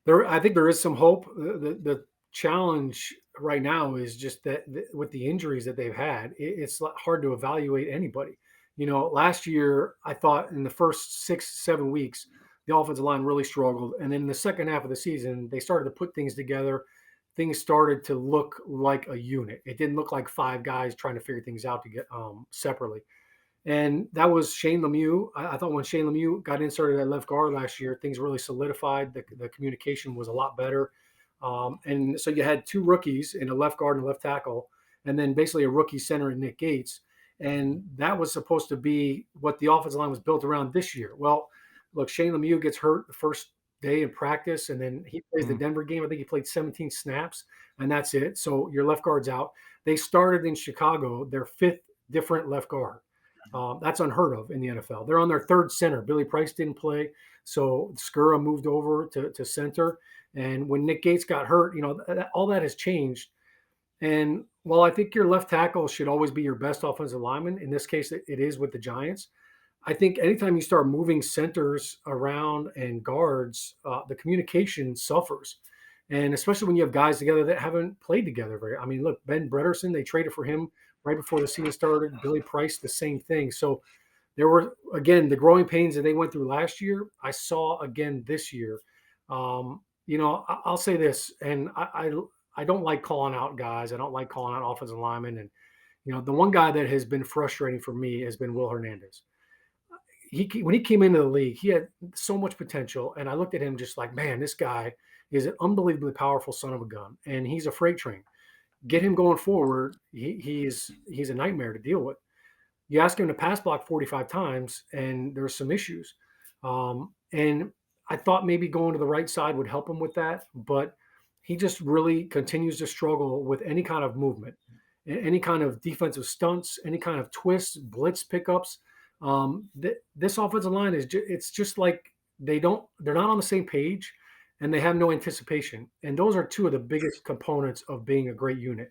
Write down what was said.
I think there is some hope. The challenge right now is just that with the injuries that they've had, it's hard to evaluate anybody. Last year I thought in the first 6, 7 weeks the offensive line really struggled, and then in the second half of the season they started to put things together. Things started to look like a unit. It didn't look like five guys trying to figure things out to get separately. And that was Shane Lemieux. I thought when Shane Lemieux got inserted at left guard last year, things really solidified. The communication was a lot better. And so you had two rookies in a left guard and left tackle, and then basically a rookie center in Nick Gates. And that was supposed to be what the offensive line was built around this year. Well, look, Shane Lemieux gets hurt the first day in practice, and then he plays the Mm, Denver game. I think he played 17 snaps, and that's it. So your left guard's out. They started in Chicago, their fifth different left guard. That's unheard of in the NFL. They're on their third center. Billy Price didn't play, so Skura moved over to center. And when Nick Gates got hurt, all that has changed. And while I think your left tackle should always be your best offensive lineman, in this case, it is with the Giants. I think anytime you start moving centers around and guards, the communication suffers. And especially when you have guys together that haven't played together very. I mean, look, Ben Bredesen, they traded for him right before the season started. Billy Price, the same thing. So there were, again, the growing pains that they went through last year. I saw again this year. I'll say this, and I don't like calling out guys. I don't like calling out offensive linemen. And the one guy that has been frustrating for me has been Will Hernandez. When he came into the league, he had so much potential, and I looked at him just like, man, this guy is an unbelievably powerful son of a gun, and he's a freight train. Get him going forward, he's a nightmare to deal with. You ask him to pass block 45 times, and there's some issues. And I thought maybe going to the right side would help him with that, but he just really continues to struggle with any kind of movement, any kind of defensive stunts, any kind of twists, blitz pickups. This offensive line it's just like they're not on the same page, and they have no anticipation. And those are two of the biggest components of being a great unit.